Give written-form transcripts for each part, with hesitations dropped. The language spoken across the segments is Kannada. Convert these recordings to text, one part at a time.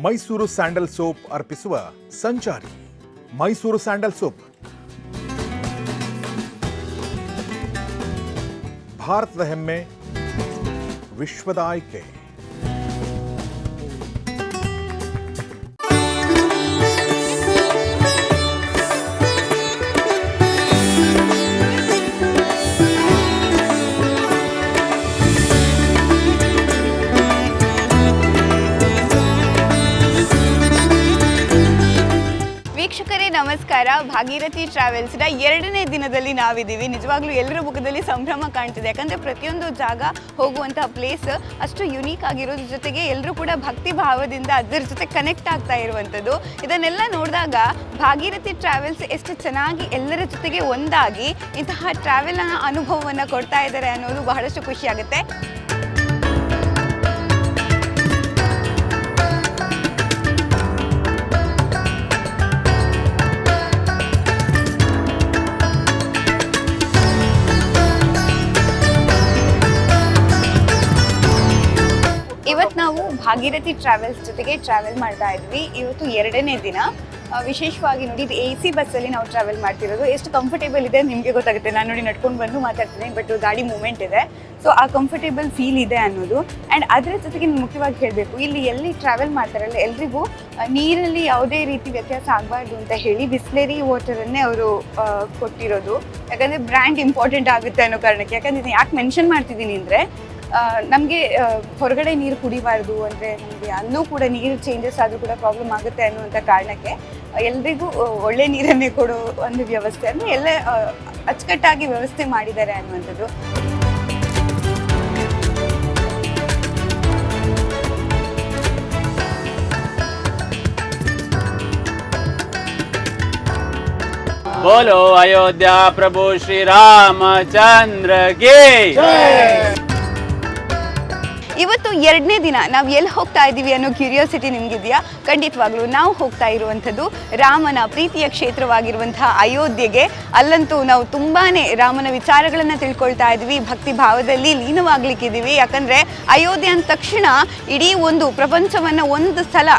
ಮೈಸೂರು ಸ್ಯಾಂಡಲ್ ಸೋಪ್ ಅರ್ಪಿಸುವ ಸಂಚಾರಿ. ಮೈಸೂರು ಸ್ಯಾಂಡಲ್ ಸೋಪ್ ಭಾರತದ ಹೆಮ್ಮೆ, ವಿಶ್ವದ ಆಯ್ಕೆ. ವೀಕ್ಷಕರೇ ನಮಸ್ಕಾರ. ಭಾಗೀರಥಿ ಟ್ರಾವೆಲ್ಸ್ನ 2ನೇ ದಿನದಲ್ಲಿ ನಾವಿದ್ದೀವಿ. ನಿಜವಾಗ್ಲೂ ಎಲ್ಲರ ಮುಖದಲ್ಲಿ ಸಂಭ್ರಮ ಕಾಣ್ತಿದೆ. ಯಾಕಂದರೆ ಪ್ರತಿಯೊಂದು ಜಾಗ ಹೋಗುವಂತಹ ಪ್ಲೇಸ್ ಅಷ್ಟು ಯುನೀಕ್ ಆಗಿರೋದ್ರ ಜೊತೆಗೆ ಎಲ್ಲರೂ ಕೂಡ ಭಕ್ತಿ ಭಾವದಿಂದ ಅದರ ಜೊತೆ ಕನೆಕ್ಟ್ ಆಗ್ತಾ ಇರುವಂಥದ್ದು. ಇದನ್ನೆಲ್ಲ ನೋಡಿದಾಗ ಭಾಗೀರಥಿ ಟ್ರಾವೆಲ್ಸ್ ಎಷ್ಟು ಚೆನ್ನಾಗಿ ಎಲ್ಲರ ಜೊತೆಗೆ ಒಂದಾಗಿ ಇಂತಹ ಟ್ರಾವೆಲ್ನ ಅನುಭವವನ್ನು ಕೊಡ್ತಾ ಇದ್ದಾರೆ ಅನ್ನೋದು ಬಹಳಷ್ಟು ಖುಷಿ ಆಗುತ್ತೆ. ಇವತ್ತು ನಾವು ಭಾಗೀರಥಿ ಟ್ರಾವೆಲ್ಸ್ ಜೊತೆಗೆ ಟ್ರಾವೆಲ್ ಮಾಡ್ತಾ ಇದ್ವಿ. ಇವತ್ತು 2ನೇ ದಿನ. ವಿಶೇಷವಾಗಿ ನೋಡಿ, ಇದು AC ಬಸ್ಸಲ್ಲಿ ನಾವು ಟ್ರಾವೆಲ್ ಮಾಡ್ತಿರೋದು. ಎಷ್ಟು ಕಂಫರ್ಟೇಬಲ್ ಇದೆ ನಿಮಗೆ ಗೊತ್ತಾಗುತ್ತೆ. ನಾನು ನೋಡಿ ನಡ್ಕೊಂಡು ಬಂದು ಮಾತಾಡ್ತೀನಿ, ಬಟ್ ಗಾಡಿ ಮೂವ್ಮೆಂಟ್ ಇದೆ, ಸೊ ಆ ಕಂಫರ್ಟೇಬಲ್ ಫೀಲ್ ಇದೆ ಅನ್ನೋದು. ಆ್ಯಂಡ್ ಅದರ ಜೊತೆಗೆ ಮುಖ್ಯವಾಗಿ ಹೇಳಬೇಕು, ಇಲ್ಲಿ ಎಲ್ಲಿ ಟ್ರಾವೆಲ್ ಮಾಡ್ತಾರಲ್ಲ ಎಲ್ರಿಗೂ ನೀರಲ್ಲಿ ಯಾವುದೇ ರೀತಿ ವ್ಯತ್ಯಾಸ ಆಗಬಾರ್ದು ಅಂತ ಹೇಳಿ ಬಿಸ್ಲೇರಿ ವಾಟರನ್ನೇ ಅವರು ಕೊಟ್ಟಿರೋದು. ಯಾಕಂದರೆ ಬ್ರ್ಯಾಂಡ್ ಇಂಪಾರ್ಟೆಂಟ್ ಆಗುತ್ತೆ ಅನ್ನೋ ಕಾರಣಕ್ಕೆ. ಯಾಕಂದರೆ ಇದನ್ನು ಯಾಕೆ ಮೆನ್ಷನ್ ಮಾಡ್ತಿದ್ದೀನಿ ಅಂದರೆ, ನಮಗೆ ಹೊರಗಡೆ ನೀರು ಕುಡಿಬಾರ್ದು, ಅಂದರೆ ನಮಗೆ ಅಲ್ಲೂ ಕೂಡ ನೀರು ಚೇಂಜಸ್ ಆದರೂ ಕೂಡ ಪ್ರಾಬ್ಲಮ್ ಆಗುತ್ತೆ ಅನ್ನುವಂಥ ಕಾರಣಕ್ಕೆ ಎಲ್ರಿಗೂ ಒಳ್ಳೆ ನೀರನ್ನೇ ಕೊಡೋ ಒಂದು ವ್ಯವಸ್ಥೆ ಅಂದರೆ ಎಲ್ಲ ಅಚ್ಚುಕಟ್ಟಾಗಿ ವ್ಯವಸ್ಥೆ ಮಾಡಿದ್ದಾರೆ ಅನ್ನುವಂಥದ್ದು. बोलो अयोध्या प्रभु श्री रामचंद्र की ಇವತ್ತು 2ನೇ ದಿನ. ನಾವು ಎಲ್ಲಿ ಹೋಗ್ತಾ ಇದ್ದೀವಿ ಅನ್ನೋ ಕ್ಯೂರಿಯಾಸಿಟಿ ನಿಮಗಿದೆಯಾ? ಖಂಡಿತವಾಗ್ಲೂ ನಾವು ಹೋಗ್ತಾ ಇರುವಂಥದ್ದು ರಾಮನ ಪ್ರೀತಿಯ ಕ್ಷೇತ್ರವಾಗಿರುವಂತಹ ಅಯೋಧ್ಯೆಗೆ. ಅಲ್ಲಂತೂ ನಾವು ತುಂಬಾ ರಾಮನ ವಿಚಾರಗಳನ್ನು ತಿಳ್ಕೊಳ್ತಾ ಇದ್ವಿ, ಭಕ್ತಿ ಭಾವದಲ್ಲಿ ಲೀನವಾಗ್ಲಿಕ್ಕಿದ್ದೀವಿ. ಯಾಕಂದರೆ ಅಯೋಧ್ಯೆ ಅಂದ ತಕ್ಷಣ ಇಡೀ ಒಂದು ಪ್ರಪಂಚವನ್ನು ಒಂದು ಸಲ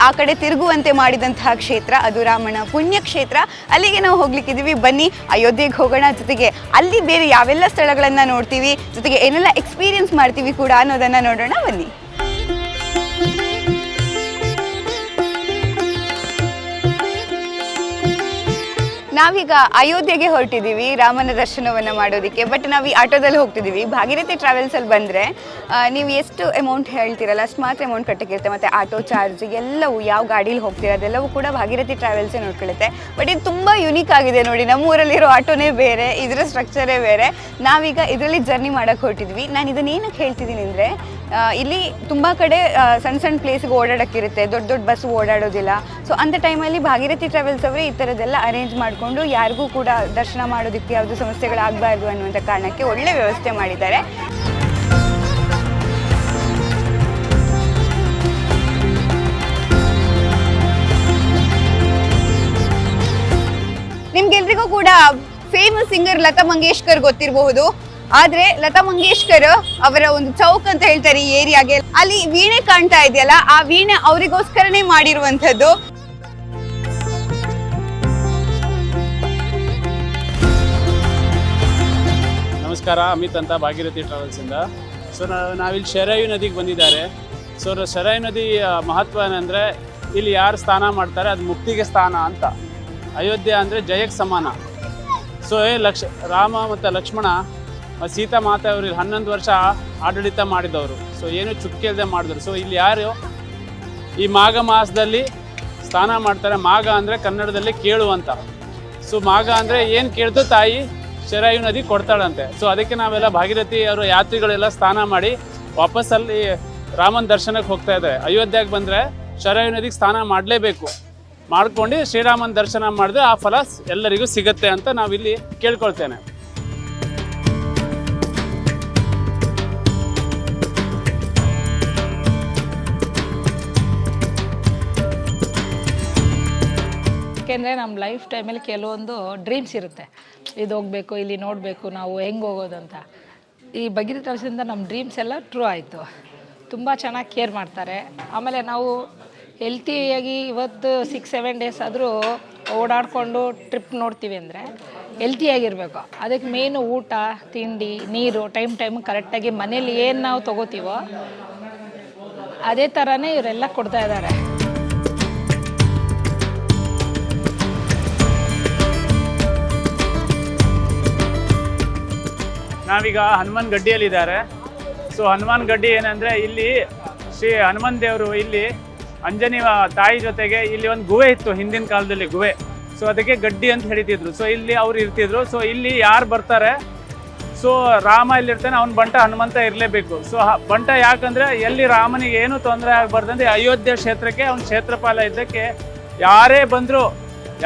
ಆ ಕಡೆ ತಿರುಗುವಂತೆ ಮಾಡಿದಂತಹ ಕ್ಷೇತ್ರ ಅದು ರಾಮನ ಪುಣ್ಯ ಕ್ಷೇತ್ರ. ಅಲ್ಲಿಗೆ ನಾವು ಹೋಗ್ಲಿಕ್ಕಿದ್ದೀವಿ. ಬನ್ನಿ ಅಯೋಧ್ಯೆಗೆ ಹೋಗೋಣ. ಜೊತೆಗೆ ಅಲ್ಲಿ ಬೇರೆ ಯಾವೆಲ್ಲ ಸ್ಥಳಗಳನ್ನು ನೋಡ್ತೀವಿ, ಜೊತೆಗೆ ಏನೆಲ್ಲ ಎಕ್ಸ್ಪೀರಿಯನ್ಸ್ ಮಾಡ್ತೀವಿ ಕೂಡ ಅನ್ನೋದನ್ನು ನೋಡೋಣ. ಬನ್ನಿ. ನಾವೀಗ ಅಯೋಧ್ಯೆಗೆ ಹೊರಟಿದ್ದೀವಿ ರಾಮನ ದರ್ಶನವನ್ನು ಮಾಡೋದಕ್ಕೆ. ಬಟ್ ನಾವು ಈ ಆಟೋದಲ್ಲಿ ಹೋಗ್ತಿದ್ದೀವಿ. ಭಾಗೀರಥಿ ಟ್ರಾವೆಲ್ಸಲ್ಲಿ ಬಂದರೆ ನೀವು ಎಷ್ಟು ಅಮೌಂಟ್ ಹೇಳ್ತೀರಲ್ಲ ಅಷ್ಟು ಮಾತ್ರ ಅಮೌಂಟ್ ಕಟ್ಟಕ್ಕಿರುತ್ತೆ. ಮತ್ತು ಆಟೋ ಚಾರ್ಜ್ ಎಲ್ಲವೂ ಯಾವ ಗಾಡೀಲಿ ಹೋಗ್ತೀರ ಅದೆಲ್ಲವೂ ಕೂಡ ಭಾಗೀರಥಿ ಟ್ರಾವೆಲ್ಸೇ ನೋಡ್ಕೊಳ್ಳುತ್ತೆ. ಬಟ್ ಇದು ತುಂಬ ಯುನೀಕ್ ಆಗಿದೆ ನೋಡಿ. ನಮ್ಮೂರಲ್ಲಿರೋ ಆಟೋನೇ ಬೇರೆ, ಇದರ ಸ್ಟ್ರಕ್ಚರೇ ಬೇರೆ. ನಾವೀಗ ಇದರಲ್ಲಿ ಜರ್ನಿ ಮಾಡೋಕ್ಕೆ ಹೊರಟಿದ್ವಿ. ನಾನು ಇದನ್ನೇನಕ್ಕೆ ಹೇಳ್ತಿದ್ದೀನಿ ಅಂದರೆ, ಇಲ್ಲಿ ತುಂಬ ಕಡೆ ಸಣ್ಣ ಸಣ್ಣ ಪ್ಲೇಸಿಗೆ ಓಡಾಡೋಕ್ಕಿರುತ್ತೆ, ದೊಡ್ಡ ದೊಡ್ಡ ಬಸ್ ಓಡಾಡೋದಿಲ್ಲ. ಸೊ ಅಂಥ ಟೈಮಲ್ಲಿ ಭಾಗೀರಥಿ ಟ್ರಾವೆಲ್ಸ್ ಅವರೇ ಈ ಥರದ್ದೆಲ್ಲ ಅರೇಂಜ್ ಮಾಡಿಕೊಂಡು ಯಾರಿಗೂ ಕೂಡ ದರ್ಶನ ಮಾಡೋದಕ್ಕೆ ಯಾವುದೇ ಸಮಸ್ಯೆಗಳಾಗಬಾರ್ದು ಅನ್ನುವಂಥ ಕಾರಣಕ್ಕೆ ಒಳ್ಳೆ ವ್ಯವಸ್ಥೆ ಮಾಡಿದ್ದಾರೆ. ನಿಮ್ಗೆಲ್ರಿಗೂ ಕೂಡ ಫೇಮಸ್ ಸಿಂಗರ್ ಲತಾ ಮಂಗೇಶ್ಕರ್ ಗೊತ್ತಿರಬಹುದು. ಆದ್ರೆ ಲತಾ ಮಂಗೇಶ್ಕರ್ ಅವರ ಒಂದು ಚೌಕ್ ಅಂತ ಹೇಳ್ತಾರೆ ಈ ಏರಿಯಾಗೆ. ಅಲ್ಲಿ ವೀಣೆ ಕಾಣ್ತಾ ಇದೆಯಲ್ಲ, ಆ ವೀಣೆ ಅವರಿಗೋಸ್ಕರನೇ ಮಾಡಿರುವಂತದ್ದು. ನಮಸ್ಕಾರ, ಅಮಿತ್ ಅಂತ ಭಾಗೀರಥಿ ಟ್ರಾವೆಲ್ಸ್ ಇಂದ. ಸೊ ನಾವಿಲ್ಲಿ ಶರಯು ನದಿಗೆ ಬಂದಿದ್ದಾರೆ. ಸೊ ಶರಯು ನದಿ ಮಹತ್ವ ಏನಂದರೆ, ಇಲ್ಲಿ ಯಾರು ಸ್ನಾನ ಮಾಡ್ತಾರೆ ಅದು ಮುಕ್ತಿಗೆ ಸ್ಥಾನ ಅಂತ. ಅಯೋಧ್ಯೆ ಅಂದರೆ ಜಯಕ್ಕೆ ಸಮಾನ. ಸೊ ರಾಮ ಮತ್ತು ಲಕ್ಷ್ಮಣ ಸೀತಾ ಮಾತೆ ಅವರು 11 ವರ್ಷ ಆಡಳಿತ ಮಾಡಿದವರು. ಸೊ ಏನು ಚುಕ್ಕಿಲ್ಲದೆ ಮಾಡಿದ್ರು. ಸೊ ಇಲ್ಲಿ ಯಾರು ಈ ಮಾಘ ಮಾಸದಲ್ಲಿ ಸ್ನಾನ ಮಾಡ್ತಾರೆ. ಮಾಘ ಅಂದರೆ ಕನ್ನಡದಲ್ಲಿ ಕೇಳು ಅಂತ. ಸೊ ಮಾಘ ಅಂದರೆ ಏನು ಕೇಳ್ದು ತಾಯಿ ಶರಯು ನದಿ ಕೊಡ್ತಾಳಂತೆ. ಸೊ ಅದಕ್ಕೆ ನಾವೆಲ್ಲ ಭಾಗೀರಥಿ ಅವರು ಯಾತ್ರಿಗಳೆಲ್ಲ ಸ್ನಾನ ಮಾಡಿ ವಾಪಸ್ಸಲ್ಲಿ ರಾಮನ ದರ್ಶನಕ್ಕೆ ಹೋಗ್ತಾ ಇದ್ದಾರೆ. ಅಯೋಧ್ಯೆಗೆ ಬಂದರೆ ಶರಯು ನದಿಗೆ ಸ್ನಾನ ಮಾಡಲೇಬೇಕು. ಮಾಡ್ಕೊಂಡು ಶ್ರೀರಾಮನ ದರ್ಶನ ಮಾಡಿದ್ರೆ ಆ ಫಲ ಎಲ್ಲರಿಗೂ ಸಿಗುತ್ತೆ ಅಂತ ನಾವಿಲ್ಲಿ ಕೇಳ್ಕೊಳ್ತೇನೆ. ಯಾಕೆಂದರೆ ನಮ್ಮ ಲೈಫ್ ಟೈಮಲ್ಲಿ ಕೆಲವೊಂದು ಡ್ರೀಮ್ಸ್ ಇರುತ್ತೆ. ಇದು ಹೋಗಬೇಕು, ಇಲ್ಲಿ ನೋಡಬೇಕು, ನಾವು ಹೆಂಗೆ ಹೋಗೋದಂತ. ಈ ಭಾಗೀರಥಿ ಟ್ರಾವೆಲ್ಸಿಂದ ನಮ್ಮ ಡ್ರೀಮ್ಸ್ ಎಲ್ಲ ಟ್ರೂ ಆಯಿತು. ತುಂಬ ಚೆನ್ನಾಗಿ ಕೇರ್ ಮಾಡ್ತಾರೆ. ಆಮೇಲೆ ನಾವು ಹೆಲ್ತಿಯಾಗಿ ಇವತ್ತು 6-7 ಡೇಸ್ ಆದರೂ ಓಡಾಡಿಕೊಂಡು ಟ್ರಿಪ್ ನೋಡ್ತೀವಿ ಅಂದರೆ ಹೆಲ್ತಿಯಾಗಿರಬೇಕು. ಅದಕ್ಕೆ ಮೇನು ಊಟ, ತಿಂಡಿ, ನೀರು ಟೈಮ್ ಕರೆಕ್ಟಾಗಿ ಮನೇಲಿ ಏನು ನಾವು ತೊಗೋತೀವೋ ಅದೇ ಥರನೇ ಇವರೆಲ್ಲ ಕೊಡ್ತಾ ಇದ್ದಾರೆ. ನಾವೀಗ ಹನುಮಾನ್ ಗಡ್ಡಿಯಲ್ಲಿದ್ದಾರೆ. ಸೊ ಹನುಮಾನ್ ಗಡ್ಡಿ ಏನಂದರೆ ಇಲ್ಲಿ ಶ್ರೀ ಹನುಮಾನ್ ದೇವರು ಇಲ್ಲಿ ಅಂಜನೇಯ ತಾಯಿ ಜೊತೆಗೆ ಇಲ್ಲಿ ಒಂದು ಗುಹೆ ಇತ್ತು ಹಿಂದಿನ ಕಾಲದಲ್ಲಿ ಗುಹೆ. ಸೊ ಅದಕ್ಕೆ ಗಡ್ಡಿ ಅಂತ ಹೇಳ್ತಿದ್ರು. ಸೊ ಇಲ್ಲಿ ಅವ್ರು ಇರ್ತಿದ್ರು. ಸೊ ಇಲ್ಲಿ ಯಾರು ಬರ್ತಾರೆ, ಸೊ ರಾಮ ಎಲ್ಲಿರ್ತಾನೆ ಅವ್ನ ಬಂಟ ಹನುಮಂತ ಇರಲೇಬೇಕು. ಸೊ ಬಂಟ ಯಾಕಂದರೆ ಎಲ್ಲಿ ರಾಮನಿಗೆ ಏನೂ ತೊಂದರೆ ಆಗಬಾರ್ದಂದ್ರೆ ಅಯೋಧ್ಯೆ ಕ್ಷೇತ್ರಕ್ಕೆ ಅವ್ನ ಕ್ಷೇತ್ರಪಾಲ ಇದ್ದಕ್ಕೆ ಯಾರೇ ಬಂದರೂ,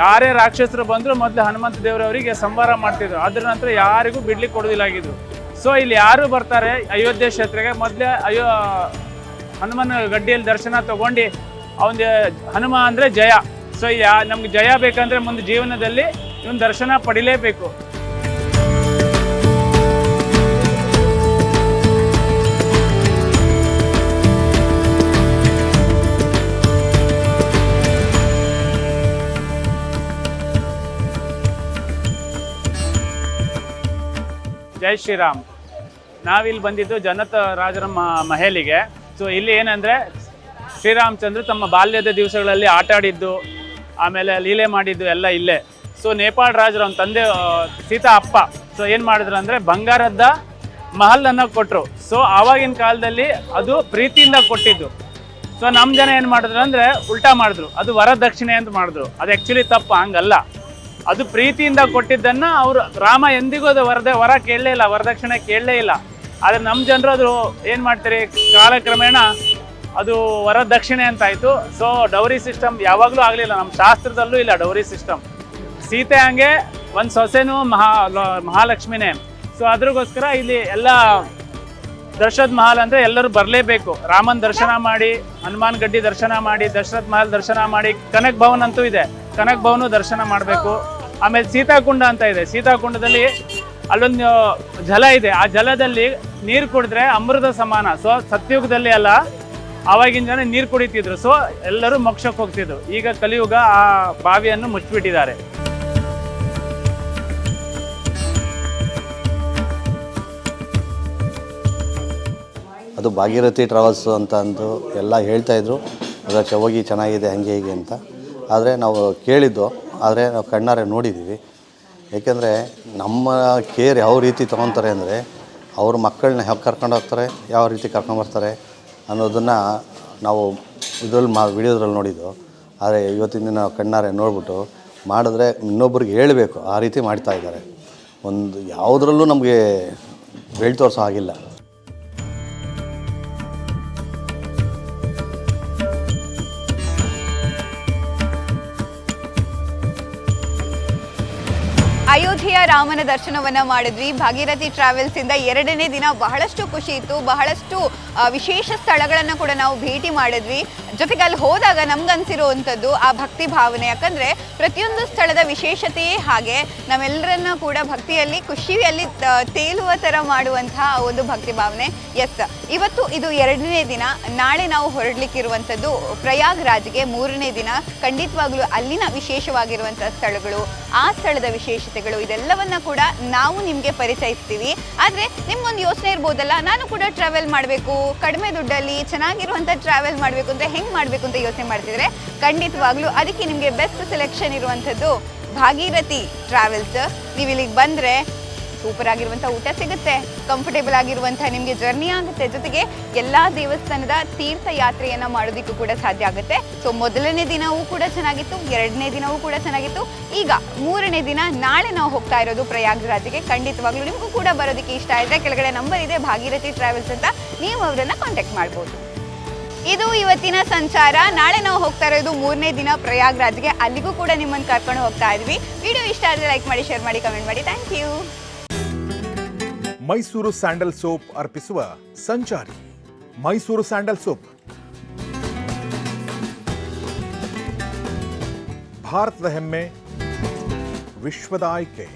ಯಾರೇ ರಾಕ್ಷಸರು ಬಂದರೂ ಮೊದಲು ಹನುಮಂತ ದೇವರವರಿಗೆ ಸಂಹಾರ ಮಾಡ್ತಿದ್ರು. ಅದ್ರ ನಂತರ ಯಾರಿಗೂ ಬಿಡ್ಲಿಕ್ಕೆ ಕೊಡೋದಿಲ್ಲಾಗಿದ್ರು. ಸೊ ಇಲ್ಲಿ ಯಾರು ಬರ್ತಾರೆ ಅಯೋಧ್ಯೆ ಕ್ಷೇತ್ರಕ್ಕೆ ಮೊದಲೇ ಹನುಮನ ಗಡ್ಡಿಯಲ್ಲಿ ದರ್ಶನ ತಗೊಂಡು ಅವನ ಹನುಮ ಅಂದರೆ ಜಯ. ಸೊ ನಮ್ಗೆ ಜಯ ಬೇಕಂದ್ರೆ ಮುಂದೆ ಜೀವನದಲ್ಲಿ ಇವನ್ ದರ್ಶನ ಪಡಿಲೇಬೇಕು. ಜೈ ಶ್ರೀರಾಮ್. ನಾವಿಲ್ಲಿ ಬಂದಿದ್ದು ಜನತ ರಾಜರ ಮಹಲಿಗೆ. ಸೊ ಇಲ್ಲಿ ಏನಂದರೆ ಶ್ರೀರಾಮಚಂದ್ರ ತಮ್ಮ ಬಾಲ್ಯದ ದಿವಸಗಳಲ್ಲಿ ಆಟ ಆಡಿದ್ದು, ಆಮೇಲೆ ಲೀಲೆ ಮಾಡಿದ್ದು ಎಲ್ಲ ಇಲ್ಲೇ. ಸೊ ನೇಪಾಳ ರಾಜರ ಅವ್ನ ತಂದೆ ಸೀತಾ ಅಪ್ಪ ಸೊ ಏನು ಮಾಡಿದ್ರು ಅಂದರೆ ಬಂಗಾರದ ಮಹಲನ್ನು ಕೊಟ್ಟರು. ಸೊ ಆವಾಗಿನ ಕಾಲದಲ್ಲಿ ಅದು ಪ್ರೀತಿಯಿಂದ ಕೊಟ್ಟಿದ್ದು. ಸೊ ನಮ್ಮ ಜನ ಏನು ಮಾಡಿದ್ರು ಅಂದರೆ ಉಲ್ಟಾ ಮಾಡಿದ್ರು, ಅದು ವರದಕ್ಷಿಣೆ ಅಂತ ಮಾಡಿದ್ರು. ಅದು ಆ್ಯಕ್ಚುಲಿ ತಪ್ಪು, ಹಂಗಲ್ಲ. ಅದು ಪ್ರೀತಿಯಿಂದ ಕೊಟ್ಟಿದ್ದನ್ನು ಅವರು ರಾಮ ಎಂದಿಗೂ ಅದು ವರ ಕೇಳಲೇ ಇಲ್ಲ, ವರದಕ್ಷಿಣೆ ಕೇಳಲೇ ಇಲ್ಲ. ಆದರೆ ನಮ್ಮ ಜನರು ಅದು ಏನು ಮಾಡ್ತಾರೆ, ಕಾಲಕ್ರಮೇಣ ಅದು ವರದಕ್ಷಿಣೆ ಅಂತಾಯಿತು. ಸೊ ಡೌರಿ ಸಿಸ್ಟಮ್ ಯಾವಾಗಲೂ ಆಗಲಿಲ್ಲ, ನಮ್ಮ ಶಾಸ್ತ್ರದಲ್ಲೂ ಇಲ್ಲ ಡೌರಿ ಸಿಸ್ಟಮ್. ಸೀತೆ ಹಂಗೆ ಒಂದು ಸೊಸೆನೂ ಮಹಾಲಕ್ಷ್ಮಿನೇ. ಸೊ ಅದ್ರಗೋಸ್ಕರ ಇಲ್ಲಿ ಎಲ್ಲ ದಶರಥ ಮಹಲ್ ಅಂದರೆ ಎಲ್ಲರೂ ಬರಲೇಬೇಕು. ರಾಮನ ದರ್ಶನ ಮಾಡಿ, ಹನುಮಾನ್ ಗಡ್ಡಿ ದರ್ಶನ ಮಾಡಿ, ದಶರಥ ಮಹಲ್ ದರ್ಶನ ಮಾಡಿ, ಕನಕ್ ಭವನ್ ಅಂತೂ ಇದೆ, ಕನಕ್ ಭವನು ದರ್ಶನ ಮಾಡಬೇಕು. ಆಮೇಲೆ ಸೀತಾಕುಂಡ ಅಂತ ಇದೆ. ಸೀತಾಕುಂಡದಲ್ಲಿ ಅಲ್ಲೊಂದು ಜಲ ಇದೆ. ಆ ಜಲದಲ್ಲಿ ನೀರು ಕುಡಿದ್ರೆ ಅಮೃತ ಸಮಾನ. ಸೊ ಸತ್ಯುಗದಲ್ಲಿ ಅಲ್ಲ, ಆವಾಗಿನ ಜನ ನೀರು ಕುಡಿತಿದ್ರು. ಸೊ ಎಲ್ಲರೂ ಮೋಕ್ಷಕ್ಕೆ ಹೋಗ್ತಿದ್ರು. ಈಗ ಕಲಿಯುಗ ಆ ಬಾವಿಯನ್ನು ಮುಚ್ಚಿಬಿಟ್ಟಿದ್ದಾರೆ. ಅದು ಭಾಗೀರಥಿ ಟ್ರಾವೆಲ್ಸ್ ಅಂತ ಅಂದು ಎಲ್ಲ ಹೇಳ್ತಾಯಿದ್ರು, ಅದಕ್ಕೆ ಹೋಗಿ ಚೆನ್ನಾಗಿದೆ ಹಂಗೆ ಹೀಗೆ ಅಂತ. ಆದರೆ ನಾವು ಕೇಳಿದ್ದು, ಆದರೆ ನಾವು ಕಣ್ಣಾರೆ ನೋಡಿದ್ದೀವಿ. ಏಕೆಂದರೆ ನಮ್ಮ ಕೇರ್ ಯಾವ ರೀತಿ ತೊಗೊತಾರೆ ಅಂದರೆ, ಅವ್ರ ಮಕ್ಕಳನ್ನ ಹೇಗೆ ಕರ್ಕೊಂಡು ಹೋಗ್ತಾರೆ, ಯಾವ ರೀತಿ ಕರ್ಕೊಂಬರ್ತಾರೆ ಅನ್ನೋದನ್ನು ನಾವು ಇದರಲ್ಲಿ ವಿಡಿಯೋದ್ರಲ್ಲಿ ನೋಡಿದ್ದು. ಆದರೆ ಇವತ್ತಿನ ದಿನ ನಾವು ಕಣ್ಣಾರೆ ನೋಡ್ಬಿಟ್ಟು ಮಾಡಿದ್ರೆ ಇನ್ನೊಬ್ರಿಗೆ ಹೇಳಬೇಕು, ಆ ರೀತಿ ಮಾಡ್ತಾಯಿದ್ದಾರೆ. ಒಂದು ಯಾವುದ್ರಲ್ಲೂ ನಮಗೆ ಬೆಳೆ ತೋರಿಸೋ ಆಗಿಲ್ಲ. ಅಯೋಧ್ಯೆಯ ರಾಮನ ದರ್ಶನವನ್ನ ಮಾಡಿದ್ವಿ ಭಾಗೀರಥಿ ಟ್ರಾವೆಲ್ಸ್ ಇಂದ. 2ನೇ ದಿನ ಬಹಳಷ್ಟು ಖುಷಿ ಇತ್ತು, ಬಹಳಷ್ಟು ವಿಶೇಷ ಸ್ಥಳಗಳನ್ನು ಕೂಡ ನಾವು ಭೇಟಿ ಮಾಡಿದ್ವಿ. ಜೊತೆಗೆ ಅಲ್ಲಿ ಹೋದಾಗ ನಮ್ಗನ್ಸಿರುವಂಥದ್ದು ಆ ಭಕ್ತಿ ಭಾವನೆ. ಯಾಕಂದ್ರೆ ಪ್ರತಿಯೊಂದು ಸ್ಥಳದ ವಿಶೇಷತೆಯೇ ಹಾಗೆ, ನಾವೆಲ್ಲರನ್ನ ಕೂಡ ಭಕ್ತಿಯಲ್ಲಿ ಖುಷಿಯಲ್ಲಿ ತೇಲುವ ಥರ ಮಾಡುವಂತಹ ಒಂದು ಭಕ್ತಿ ಭಾವನೆ. ಎಸ್, ಇವತ್ತು ಇದು 2ನೇ ದಿನ. ನಾಳೆ ನಾವು ಹೊರಡ್ಲಿಕ್ಕಿರುವಂಥದ್ದು ಪ್ರಯಾಗ್ರಾಜ್ಗೆ 3ನೇ ದಿನ. ಖಂಡಿತವಾಗ್ಲೂ ಅಲ್ಲಿನ ವಿಶೇಷವಾಗಿರುವಂತಹ ಸ್ಥಳಗಳು, ಆ ಸ್ಥಳದ ವಿಶೇಷತೆಗಳು, ಇದೆಲ್ಲವನ್ನ ಕೂಡ ನಾವು ನಿಮಗೆ ಪರಿಚಯಿಸ್ತೀವಿ. ಆದರೆ ನಿಮ್ಗೊಂದು ಯೋಚನೆ ಇರ್ಬೋದಲ್ಲ, ನಾನು ಕೂಡ ಟ್ರಾವೆಲ್ ಮಾಡಬೇಕು, ಕಡಿಮೆ ದುಡ್ಡಲ್ಲಿ ಚೆನ್ನಾಗಿರುವಂಥ ಟ್ರಾವೆಲ್ ಮಾಡಬೇಕು ಅಂದರೆ ಹೆಂಗೆ ಮಾಡಬೇಕು ಅಂತ ಯೋಚನೆ ಮಾಡ್ತಿದ್ರೆ, ಖಂಡಿತವಾಗ್ಲೂ ಅದಕ್ಕೆ ನಿಮಗೆ ಬೆಸ್ಟ್ ಸೆಲೆಕ್ಷನ್ ಇರುವಂಥದ್ದು ಭಾಗೀರಥಿ ಟ್ರಾವೆಲ್ಸ್. ನೀವು ಇಲ್ಲಿಗೆ ಬಂದರೆ ಸೂಪರ್ ಆಗಿರುವಂಥ ಊಟ ಸಿಗುತ್ತೆ, ಕಂಫರ್ಟೇಬಲ್ ಆಗಿರುವಂಥ ನಿಮಗೆ ಜರ್ನಿ ಆಗುತ್ತೆ, ಜೊತೆಗೆ ಎಲ್ಲ ದೇವಸ್ಥಾನದ ತೀರ್ಥಯಾತ್ರೆಯನ್ನು ಮಾಡೋದಕ್ಕೂ ಕೂಡ ಸಾಧ್ಯ ಆಗುತ್ತೆ. ಸೊ 1ನೇ ದಿನವೂ ಕೂಡ ಚೆನ್ನಾಗಿತ್ತು, 2ನೇ ದಿನವೂ ಕೂಡ ಚೆನ್ನಾಗಿತ್ತು. ಈಗ 3ನೇ ದಿನ ನಾಳೆ ನಾವು ಹೋಗ್ತಾ ಇರೋದು ಪ್ರಯಾಗ್ರಾಜ್ಗೆ. ಖಂಡಿತವಾಗ್ಲೂ ನಿಮಗೂ ಕೂಡ ಬರೋದಕ್ಕೆ ಇಷ್ಟ ಇದ್ದರೆ ಕೆಳಗಡೆ ನಂಬರ್ ಇದೆ ಭಾಗೀರಥಿ ಟ್ರಾವೆಲ್ಸ್ ಅಂತ, ನೀವು ಅವರನ್ನು ಕಾಂಟ್ಯಾಕ್ಟ್ ಮಾಡ್ಬೋದು. ಇದು ಇವತ್ತಿನ ಸಂಚಾರ. ನಾಳೆ ನಾವು ಹೋಗ್ತಾ ಇರೋದು 3ನೇ ದಿನ ಪ್ರಯಾಗ್ರಾಜ್ಗೆ. ಅಲ್ಲಿಗೂ ಕೂಡ ನಿಮ್ಮನ್ನು ಕರ್ಕೊಂಡು ಹೋಗ್ತಾ ಇದ್ವಿ. ವಿಡಿಯೋ ಇಷ್ಟ ಆದರೆ ಲೈಕ್ ಮಾಡಿ, ಶೇರ್ ಮಾಡಿ, ಕಮೆಂಟ್ ಮಾಡಿ. Thank you. Mysuru sandal soap ಅರ್ಪಿಸುವ ಸಂಚಾರಿ. ಮೈಸೂರು ಸ್ಯಾಂಡಲ್ ಸೋಪ್ ಭಾರತದ ಹೆಮ್ಮೆ, ವಿಶ್ವದ ಆಯ್ಕೆ.